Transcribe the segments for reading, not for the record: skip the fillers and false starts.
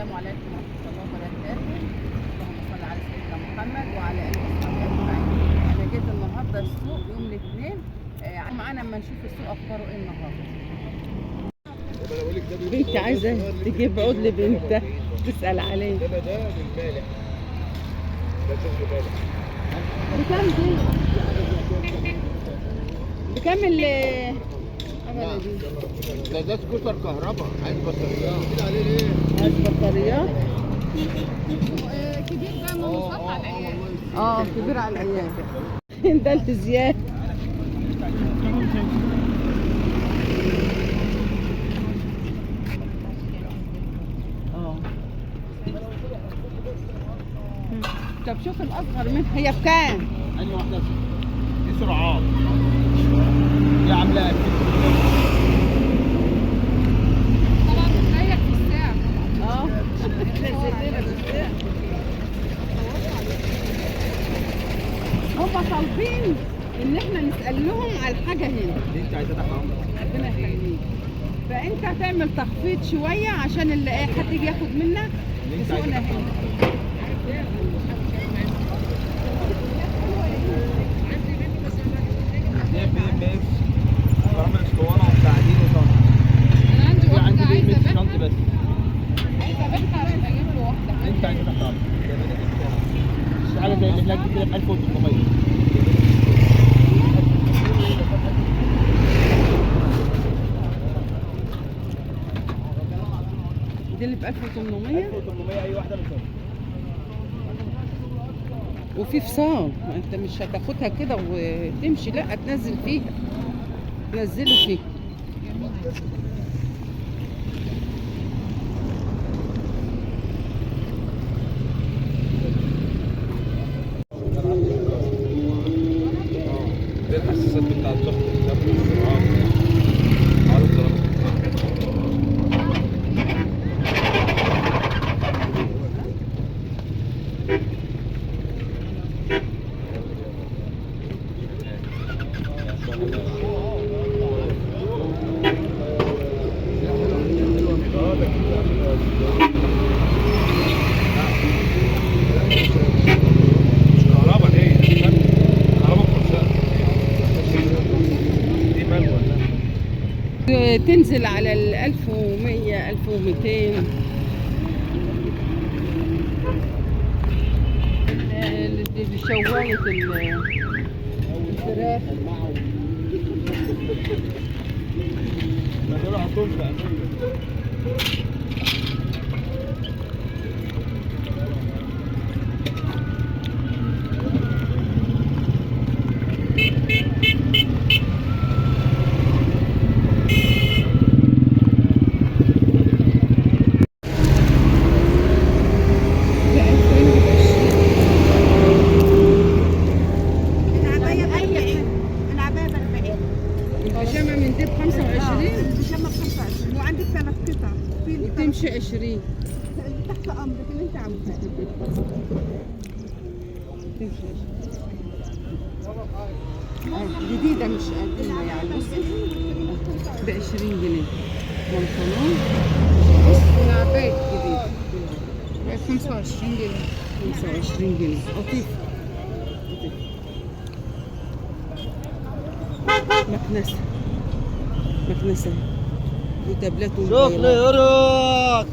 السلام عليكم ورحمة الله وبركاته. اللهم صل على سيدنا محمد وعلى آله وصحبه أجمعين. أنا جيت النهارده السوق يوم الاثنين، معانا اما نشوف السوق أخباره إيه النهارده. بنتي عايزة تجيب عود لبنتها تسأل عليه. ده بالمالح. ده شغل مالح. بكام دي؟ بكام ده سكوتر كهرباء، عايز بطاريات. عليه ليه؟ عايز بطاريات؟ كبير بقى مواصفات على العيال. كبير على العيال. ده التزيان. طب شوف الاصغر منها هي بكام؟ أنهي واحدة؟ دي سرعات. دي عاملة طبعا بتريح في الساعة. هم طالبين ان احنا نسال لهم على الحاجه هنا. دي أنت عايزة تحت ربنا يخليك. فانت هتعمل تخفيض شويه عشان اللي حد يجي ياخد منك في سوقنا هنا. دي BMX فرامل اسطوانة وتعديل وطن. أنا عندي واحدة عايزة BMX أبيعها. شنط بس. عايزة أبيعها عشان أجيب له واحدة. أنت عايزة تحت مش حاجة زي اللي هناك دي كده ب 1800. دي اللي ب 1800. 1800 أي واحدة بالظبط. وفي فصال، انت مش هتاخدها كده وتمشي، لا تنزل فيها، تنزله فيها. دي الحساسات بتاعت ضغط الدم والسرعات. عارف ضربت. تنزل على 1100 1200. دي شواية الفراخ. دول عطول بقى. البيجامة من دي ب 25. البيجامة ب 25 وعندك 3 قطع. وتمشي 20. تحت أمرك اللي أنت عاوزاه. تمشي 20. جديدة مش قديمة يعني. ب 20 جنيه. بنطلون العباية جديد ب 25 جنيه. 25 جنيه. لطيف. مكنسة وتابلات شوف لي وموبايلات. راس.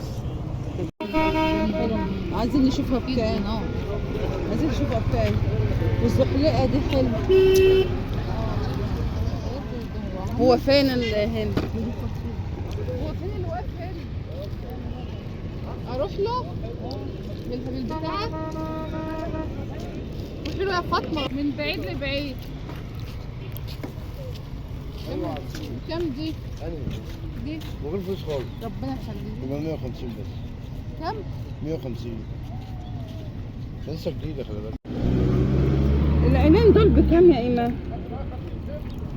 عايزين نشوفها بكام. عايزين نشوفها بكام. والزحليقة دي حلوة. هو فين هنا؟ هو فين اللي واقف هنا؟ أروح له بالبتاع. روحي له يا فاطمة من بعيد لبعيد. كم دي؟ دي من غير فلوس خالص. ربنا يخليك. يبقى 150 بس. كم؟ 150. لسه جديدة خلي بالك. العينين دول بكام يا إيمان؟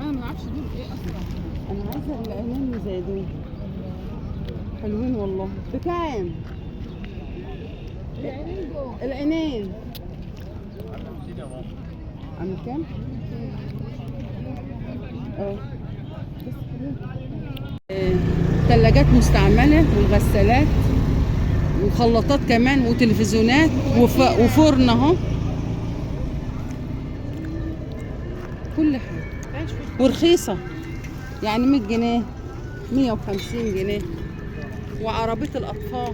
أنا ما أعرفش دول إيه أصلا. أنا عايزة العينين اللي زي دول. حلوين والله. بكام؟ العينين دول العينين عامل كام؟ ثلاجات مستعملة والغسالات وخلاطات كمان وتلفزيونات وفرن اهو، كل حاجه ورخيصه يعني 100 جنيه 150 جنيه، وعربيه الاطفال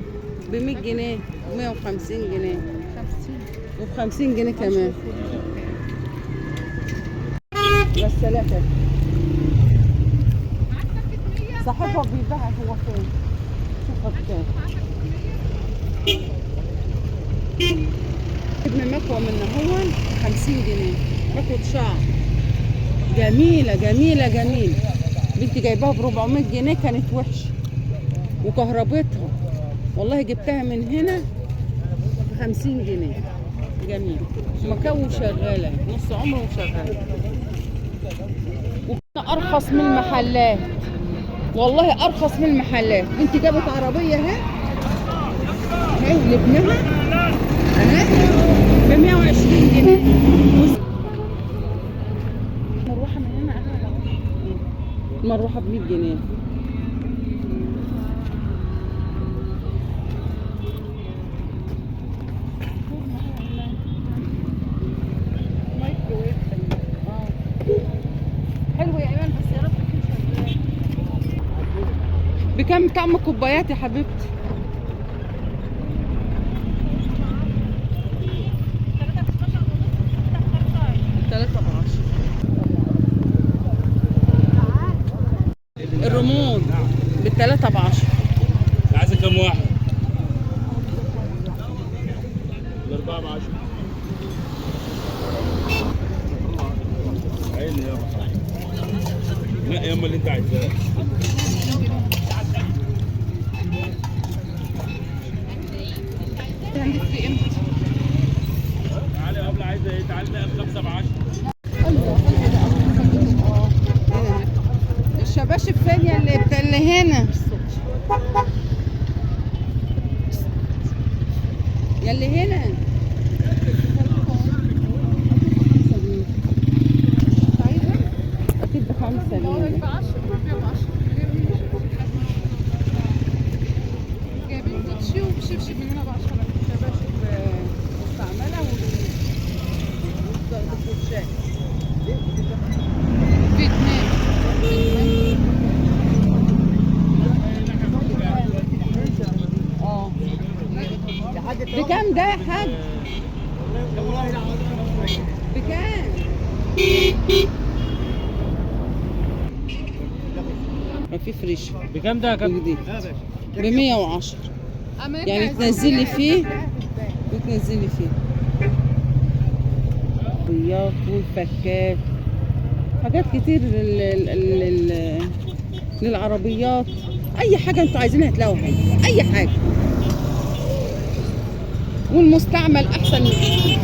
ب 100 جنيه 150 جنيه وب 50 جنيه كمان. غسالات صاحبها بيبيعها هو فين؟ شوفها بكام. جبنا مكوى من هون 50 جنيه، مكوى شعر جميلة جميلة جميلة. بنتي جايباها ب 400 جنيه كانت وحشة، وكهربتها والله جبتها من هنا ب 50 جنيه جميل. مكوى شغالة نص عمره وشغالة، وأرخص من المحلات والله، أرخص من المحلات. بنتي جابت عربية اهي لابنها اهي ب 120 جنيه. مروحة من هنا اغلى، مروحة ب 100 جنيه. حلو يا ايمان، بس يا رب تكون شغال. بكم طعم كوبايات يا حبيبتي؟ 3 ب10. الرمود ب3 ب10. عايزه كم واحد؟ ال4 ب10. عيني يابا، لا ياما اللي انت عايزاه. عندك في امتى؟ تعالي يا ابله، عايزه ايه؟ تعالي بقى ب5 ب10. الشباشب فين يا اللي هنا؟ يا اللي هنا اكيد ب5 جنيه. جايبين كوتشي وشبشب من هنا ب10. شباشب مستعمله والكوتشات في 2 اه. بكام ده يا حاج؟ بكام؟ ما في فريش. بكام ده يا كابتن؟ جديد ب 110 يعني تنزلي فيه وتنزلي فيه العربيات والفكات، حاجات كتير للعربيات. اي حاجه انتوا عايزينها هتلاقوها هنا، اي حاجه. والمستعمل احسن من الجديد.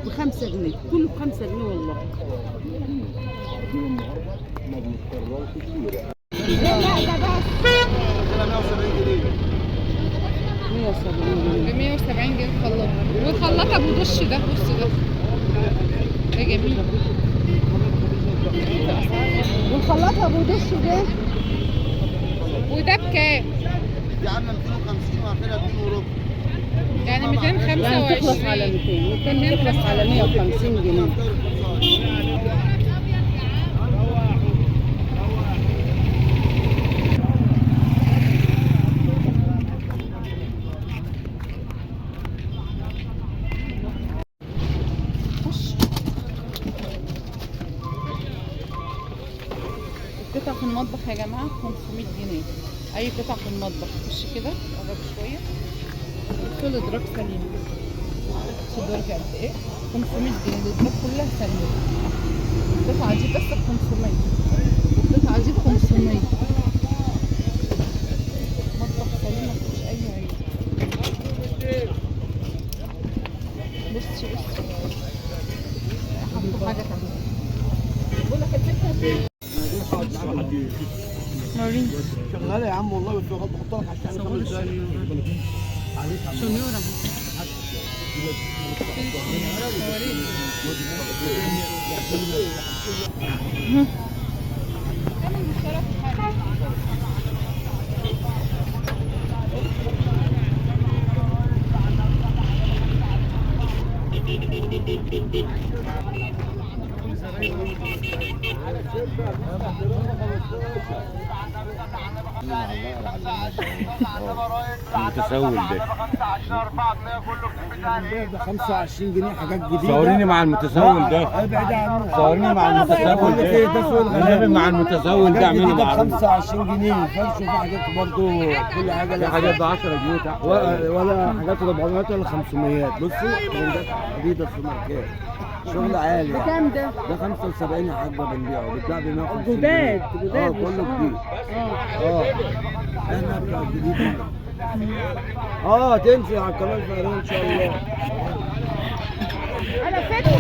ب5 جنيه كله، ب5 جنيه والله. ب 170 جنيه خلاط، والخلاط ابو دش ده. بص ده جميل. والخلاط ابو دش ده وده بكام؟ دي عامله 250 واخرها 2 وربع. يعني يعني تخلص على 225. 200 تخلص على 150 جنيه. قطع في المطبخ يا جماعه 500 جنيه. اي قطع في المطبخ خش كده قرب شويه، كل ادراك سليم. شوف درجه قد ايه؟ 500 جنيه الادراك كلها سليمه. القطعه دي بس ب 500، والقطعه دي ب 500. مطبخ سليم مفيهوش اي عيب. بصي حطوا حاجه كمان. بقول لك الفكره موريني شغاله يا عم والله، بس بحط لك على الشحن 5 دقايق. شنيورة المتسول ده 25 جنيه حاجات جديده. صوريني مع المتسول ده، ابعد عنه. صوريني مع المتسول ده، النبي مع المتسول ده اعملوا ب معروف. 25 جنيه فرش، وفي حاجات برضه كل حاجه في حاجات ب 10 جنيه تحت، ولا حاجات 400 ولا 500. بصي براندات اديداس في ماركات شغل عالي يعني. بكام ده؟ ده 75 يا حاجه بنبيعه، بيتباع ب 150 جداد جنيه. جداد كله جديد. اه احنا بتاع الجديد. تنزل على القناه الفقريه ان شاء الله. انا فاكر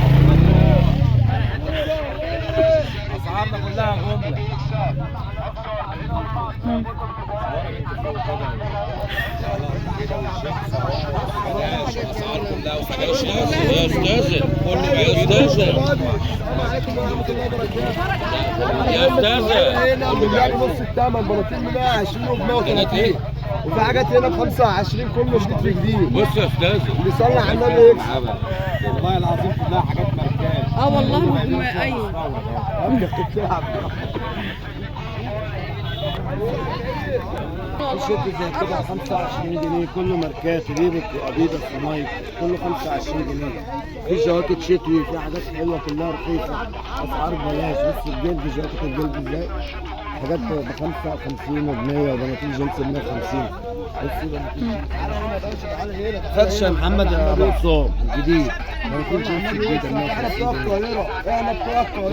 اسعارنا كلها غمله. يا استاذ قول لي يا استاذ، يا استاذ بنبيع بنص الثمن، بناطيل 120 و 130، وفي حاجات هنا ب 25 كله جديد في جديد. بص يا استاذ، اللي يصلي على النبي يكسب. والله العظيم كلها حاجات ماركات. والله ايوه انت بتلعب الشوط زي كده 25 جنيه، كله ماركات ريبوك واديداس ونايك، كله 25 جنيه. في جواكت شتوي، في حاجات حلوه كلها رخيصه، اسعار ببلاش. بص الجلد، جواكت الجلد ازاي، حاجات ب 55 و 100، وبناطيل جينز ب 150. بص بناطيل فرشه محمد ابو عصام الجديد، بناطيل جينز جديد ب 150.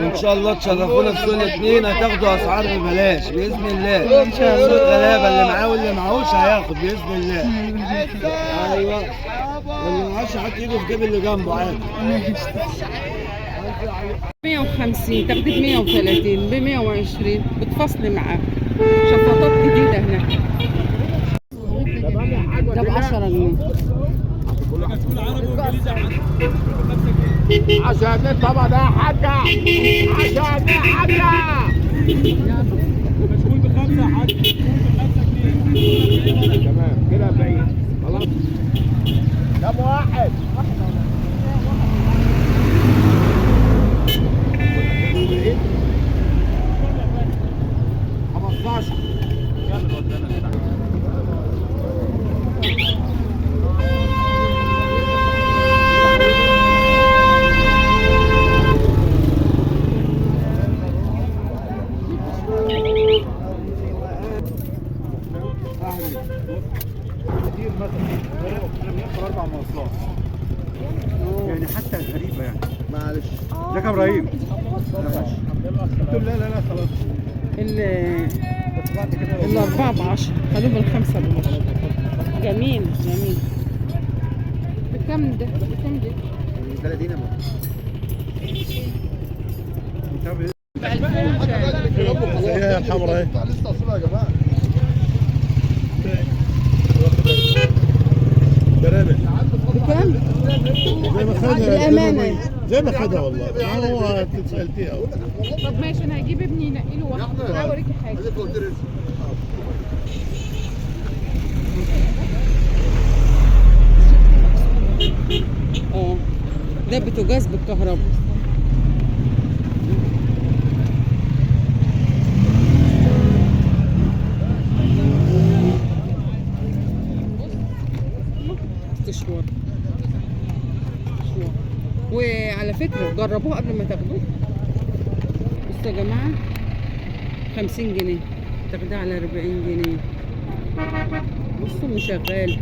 ان شاء الله تشرفونا في سوق الاثنين، هتاخدوا اسعار ببلاش باذن الله. ان شاء الله الغلابه اللي معاه واللي معهوش هياخد باذن الله. ايوه، واللي معهوش حط ايده في جيب اللي جنبه عادي. 150 تاخدي ب 130 ب 120 بتفصلي معاه. شفاطات جديده هناك ده ب 10 جنيه. عشان طبعا ده حاجه، عشان ده حاجه. مشغول بخمسه يا حاج، مشغول ب5 جنيه. تمام كده 40 خلاص. كام واحد؟ 15. كتير مثلا انا بنقطع 4 مواصلات يعني، حتى غريبه يعني. معلش ده كام ابراهيم؟ لا خلاص. الأربعة ب10 خلوه بالخمسة ب10. جميل جميل. بكم ده؟ بكم ده؟ 30 يا هي الحمراء اهي. لسه اصولها يا جماعه. برامج بكم؟ زي ما خدها بالأمانة زي ما خدها والله. هو انت سالتيها. طب ماشي، انا هجيب ابني ينقي له واحده. تعالى اوريكي حاجه. ده بوتاجاز بالكهرباء. استشوار. وعلى فكرة جربوه قبل ما تاخدوه. بصوا يا جماعة 50 جنيه تاخدها على 40 جنيه. بصوا مشغال.